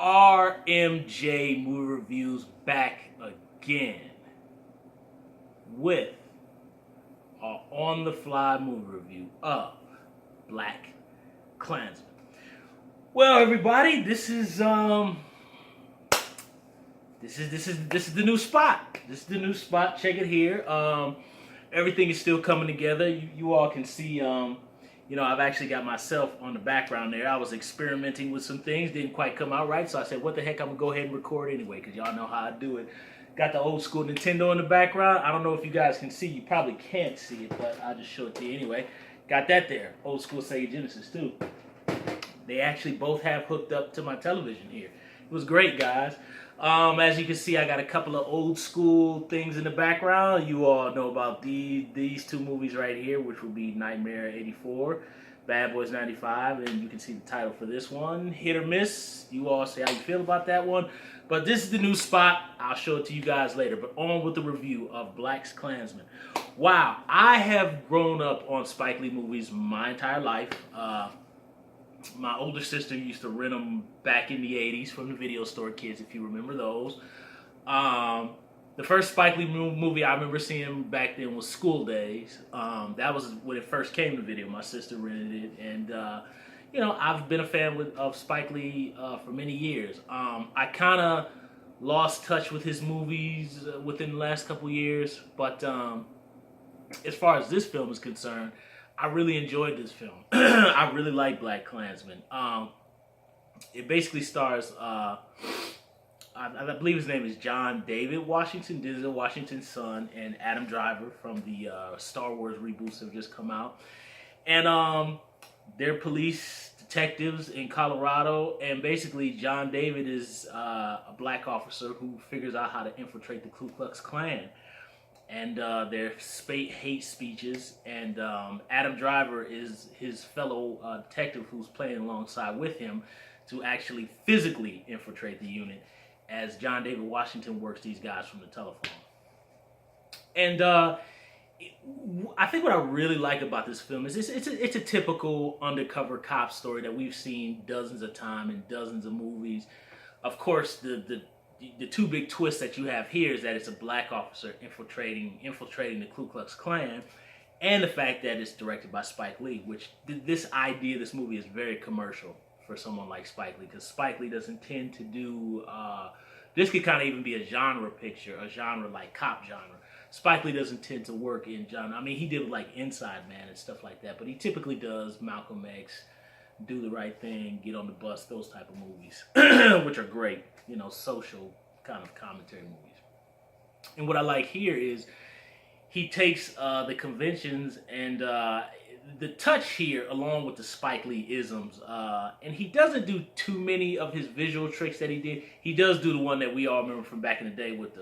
RMJ Movie Reviews back again with our on-the-fly movie review of Blackkklansman. Well, everybody, this is the new spot. This is the new spot. Check it here. Everything is still coming together. You all can see. I've actually got myself on the background there. I was experimenting with some things, didn't quite come out right, so I said, what the heck, I'm going to go ahead and record anyway, because y'all know how I do it. Got the old school Nintendo in the background. I don't know if you guys can see. You probably can't see it, but I'll just show it to you anyway. Got that there. Old school Sega Genesis, too. They actually both have hooked up to my television here. It was great, guys. As you can see, I got a couple of old school things in the background. You all know about these two movies right here, which will be Nightmare 84, Bad Boys 95, and you can see the title for this one, Hit or Miss. You all say how you feel about that one. But this is the new spot. I'll show it to you guys later. But on with the review of Blackkklansman. Wow, I have grown up on Spike Lee movies my entire life. My older sister used to rent them back in the 80s from the video store kids, if you remember those. The first Spike Lee movie I remember seeing back then was School Days. That was when it first came to video. My sister rented it. And, I've been a fan of Spike Lee for many years. I kind of lost touch with his movies within the last couple years. But as far as this film is concerned, I really enjoyed this film. I really like Blackkklansman. It basically stars, I believe his name is John David Washington, Denzel Washington's son, and Adam Driver from the Star Wars reboots that have just come out. And they're police detectives in Colorado, and basically John David is a black officer who figures out how to infiltrate the Ku Klux Klan. And their hate speeches, and Adam Driver is his fellow detective who's playing alongside with him to actually physically infiltrate the unit as John David Washington works these guys from the telephone. And I think what I really like about this film is it's a typical undercover cop story that we've seen dozens of times in dozens of movies. Of course, the two big twists that you have here is that it's a black officer infiltrating the Ku Klux Klan, and the fact that it's directed by Spike Lee, which this movie is very commercial for someone like Spike Lee, because Spike Lee doesn't tend to do, this could kind of even be a genre picture, a genre like cop genre. Spike Lee doesn't tend to work in genre. I mean, he did like Inside Man and stuff like that, but he typically does Malcolm X, Do the Right Thing, Get on the Bus, those type of movies, which are great, social kind of commentary movies. And what I like here is he takes the conventions and the touch here along with the Spike Lee isms, and he doesn't do too many of his visual tricks that he did. He does do the one that we all remember from back in the day with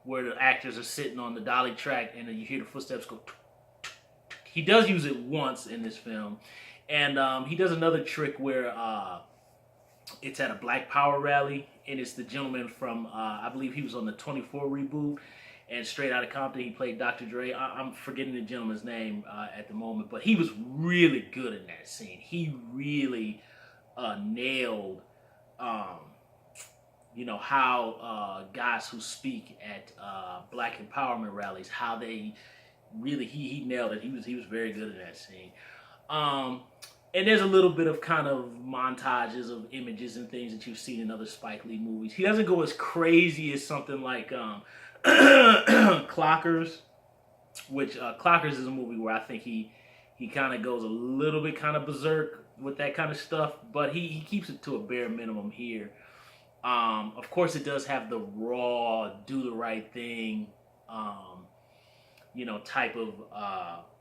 where the actors are sitting on the dolly track and then you hear the footsteps go. He does use it once in this film. And he does another trick where it's at a Black Power rally, and it's the gentleman from, I believe he was on the 24 reboot, and Straight Outta Compton, he played Dr. Dre. I'm forgetting the gentleman's name at the moment, but he was really good in that scene. He really nailed, how guys who speak at Black empowerment rallies, how they really, he nailed it. He was very good in that scene. And there's a little bit of kind of montages of images and things that you've seen in other Spike Lee movies. He doesn't go as crazy as something like Clockers, which Clockers is a movie where I think he kind of goes a little bit kind of berserk with that kind of stuff, but he keeps it to a bare minimum here. Of course, it does have the raw, do the right thing, type of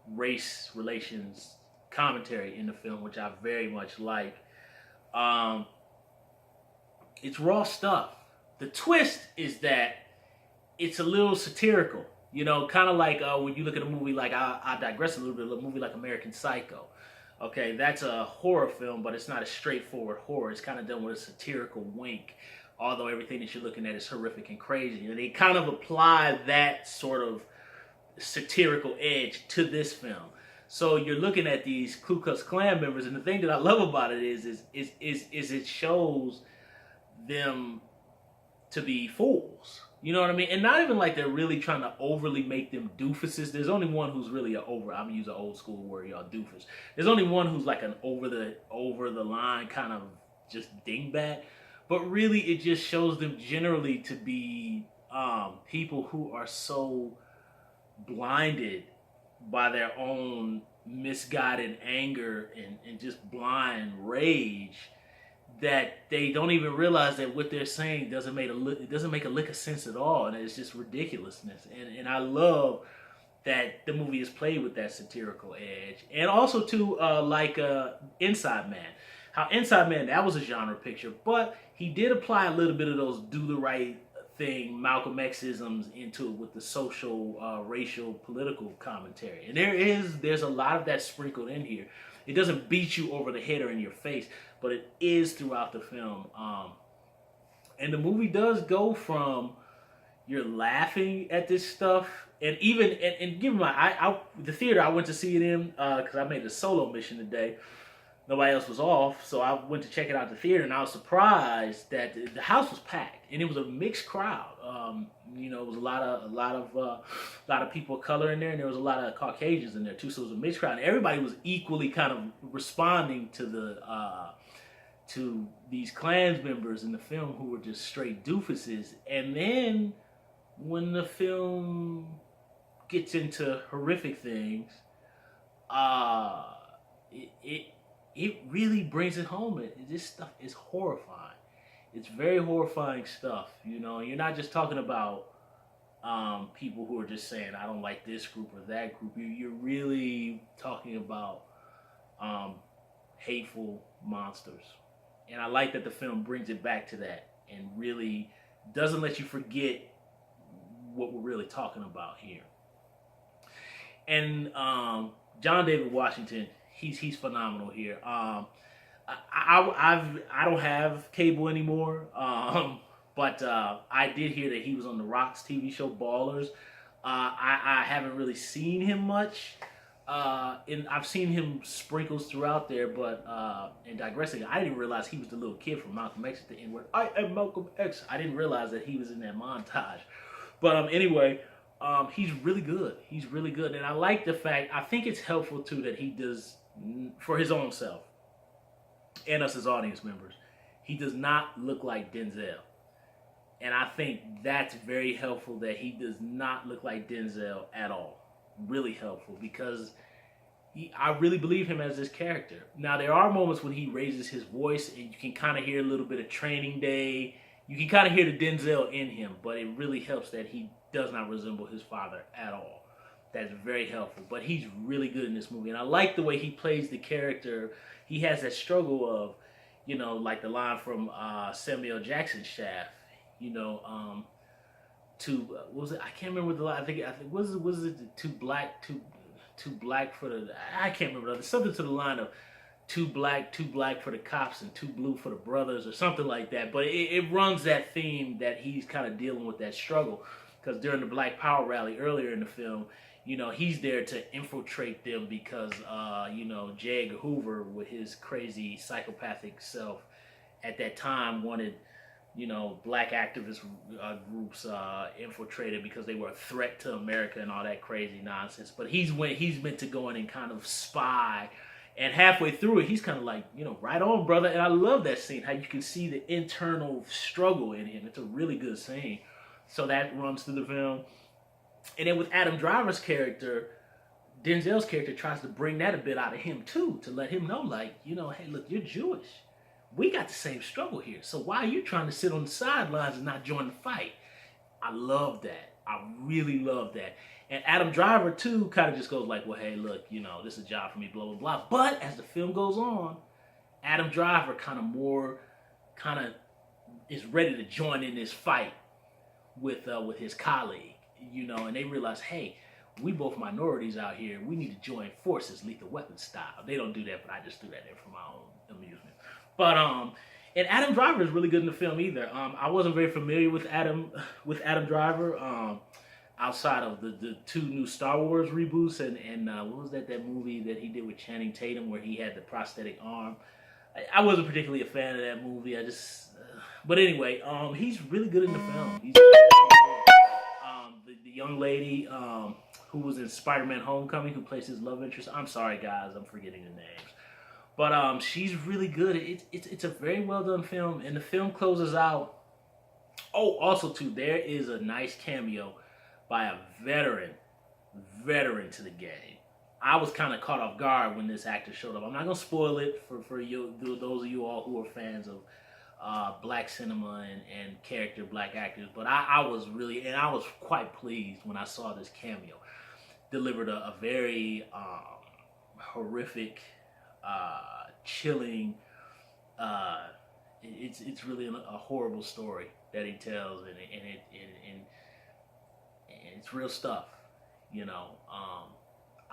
race relations commentary in the film, which I very much like. It's raw stuff. The twist is that it's a little satirical, kind of like when you look at a movie like, I digress a little bit, a movie like American Psycho. Okay, that's a horror film, but it's not a straightforward horror. It's kind of done with a satirical wink, although everything that you're looking at is horrific and crazy. And they kind of apply that sort of satirical edge to this film. So you're looking at these Ku Klux Klan members, and the thing that I love about it is it shows them to be fools. You know what I mean? And not even like they're really trying to overly make them doofuses. There's only one who's really I'm gonna use an old school word, y'all, doofus. There's only one who's like an over the line kind of just dingbat. But really, it just shows them generally to be people who are so blinded by their own misguided anger and just blind rage that they don't even realize that what they're saying doesn't make a lick of sense at all, and it's just ridiculousness. And I love that the movie is played with that satirical edge, and also too like Inside Man. How Inside Man, that was a genre picture, but he did apply a little bit of those do the right thing, Malcolm X-isms into it with the social, racial, political commentary. And there's a lot of that sprinkled in here. It doesn't beat you over the head or in your face, but it is throughout the film. And the movie does go from you're laughing at this stuff, and even and give my the theater I went to see it in because I made a solo mission today. Nobody else was off, so I went to check it out at the theater, and I was surprised that the house was packed, and it was a mixed crowd. You know, it was a lot of people of color in there, and there was a lot of Caucasians in there too. So it was a mixed crowd, and everybody was equally kind of responding to these Klans members in the film who were just straight doofuses. And then when the film gets into horrific things, it really brings it home. This stuff is horrifying. It's very horrifying stuff. You know, you're not just talking about people who are just saying, I don't like this group or that group. You're really talking about hateful monsters. And I like that the film brings it back to that and really doesn't let you forget what we're really talking about here. And John David Washington, he's phenomenal here. I don't have cable anymore, but I did hear that he was on The Rock's TV show Ballers. I haven't really seen him much, and I've seen him sprinkles throughout there. But in digressing, I didn't realize he was the little kid from Malcolm X at the end where I am Malcolm X. I didn't realize that he was in that montage. But anyway. He's really good. He's really good. And I like the fact, I think it's helpful too that he does, for his own self, and us as audience members, he does not look like Denzel. And I think that's very helpful that he does not look like Denzel at all. Really helpful because I really believe him as this character. Now, there are moments when he raises his voice and you can kind of hear a little bit of Training Day. You can kind of hear the Denzel in him, but it really helps that he does not resemble his father at all. That's very helpful. But he's really good in this movie. And I like the way he plays the character. He has that struggle of, you know, like the line from Samuel Jackson's Shaft, you know, what was it? I can't remember the line. I think was it too black for the, I can't remember. There's something to the line of too black for the cops and too blue for the brothers or something like that. But it runs that theme that he's kind of dealing with that struggle. Because during the Black Power rally earlier in the film, you know, he's there to infiltrate them because, you know, J. Edgar Hoover, with his crazy psychopathic self, at that time wanted, you know, black activist groups infiltrated because they were a threat to America and all that crazy nonsense. But he's meant to go in and kind of spy. And halfway through it, he's kind of like, you know, right on, brother. And I love that scene, how you can see the internal struggle in him. It's a really good scene. So that runs through the film. And then with Adam Driver's character, Denzel's character tries to bring that a bit out of him too, to let him know, like, you know, hey, look, you're Jewish. We got the same struggle here. So why are you trying to sit on the sidelines and not join the fight? I love that. I really love that. And Adam Driver too kind of just goes like, well, hey, look, you know, this is a job for me, blah, blah, blah. But as the film goes on, Adam Driver kind of is ready to join in this fight with his colleague, you know, and they realize, hey, we both minorities out here. We need to join forces, Lethal Weapon style. They don't do that, but I just do that there for my own amusement. But and Adam Driver is really good in the film either. I wasn't very familiar with Adam Driver. outside of the two new Star Wars reboots and what was that movie that he did with Channing Tatum where he had the prosthetic arm. I wasn't particularly a fan of that movie. I just, but anyway, he's really good in the film. He's the young lady who was in Spider-Man: Homecoming, who plays his love interest. I'm sorry, guys, I'm forgetting the names, but she's really good. It's a very well done film, and the film closes out. Oh, also too, there is a nice cameo by a veteran to the game. I was kind of caught off guard when this actor showed up. I'm not gonna spoil it for you, those of you all who are fans of black cinema and character black actors. But I was really, and I was quite pleased when I saw this cameo. Delivered a very horrific, chilling. It's really a horrible story that he tells, and it's real stuff, you know.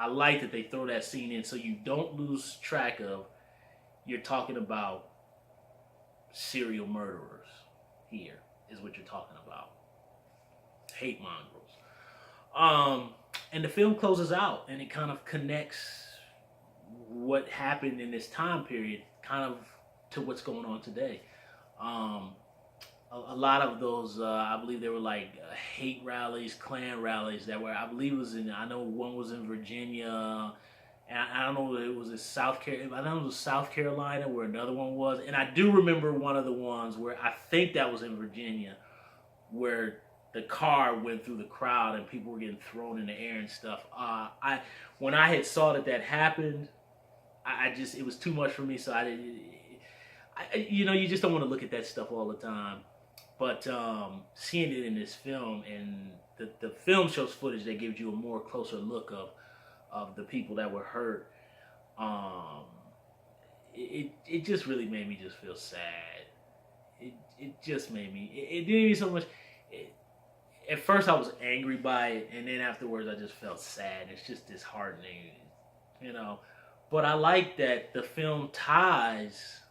I like that they throw that scene in so you don't lose track of you're talking about serial murderers. Here is what you're talking about. Hate mongrels. And the film closes out and it kind of connects what happened in this time period kind of to what's going on today. A lot of those, I believe they were like hate rallies, Klan rallies that were, I believe it was in, I know one was in Virginia, and I don't know if it was in South Carolina, I don't know it was South Carolina where another one was, and I do remember one of the ones where I think that was in Virginia, where the car went through the crowd and people were getting thrown in the air and stuff. When I had saw that happened, I just, it was too much for me, so I didn't, you know, you just don't want to look at that stuff all the time. But seeing it in this film, and the film shows footage that gives you a more closer look of the people that were hurt, it just really made me just feel sad. It just made me, it didn't even so much, at first I was angry by it, and then afterwards I just felt sad. It's just disheartening, you know. But I like that the film ties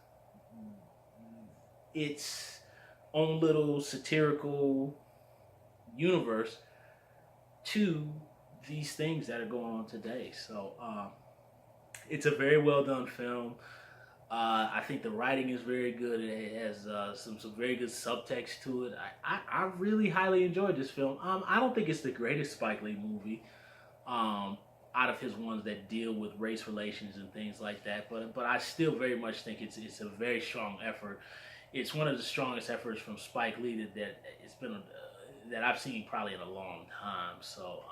its own little satirical universe to these things that are going on today. So it's a very well done film. I think the writing is very good. It has some very good subtext to it. I really highly enjoyed this film. I don't think it's the greatest Spike Lee movie out of his ones that deal with race relations and things like that. But I still very much think it's a very strong effort. It's one of the strongest efforts from Spike Lee that it's been that I've seen probably in a long time. So,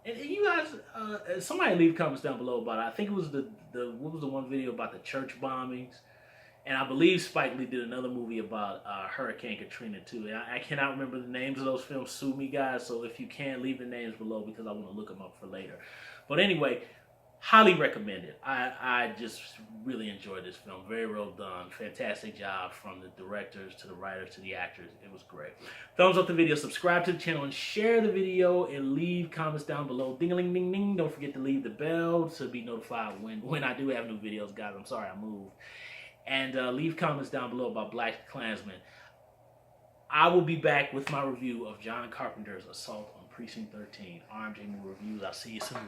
and you guys, somebody leave comments down below about it. I think it was the what was the one video about the church bombings, and I believe Spike Lee did another movie about Hurricane Katrina too. And I cannot remember the names of those films. Sue me, guys. So if you can, leave the names below because I want to look them up for later. But anyway, highly recommend it. I just really enjoyed this film. Very well done. Fantastic job from the directors to the writers to the actors. It was great. Thumbs up the video, subscribe to the channel, and share the video, and leave comments down below. Ding-a-ling-ding-ding. Don't forget to leave the bell to be notified when I do have new videos, guys. I'm sorry I moved. And leave comments down below about Blackkklansman. I will be back with my review of John Carpenter's Assault on Precinct 13. RMJ Reviews. I'll see you soon.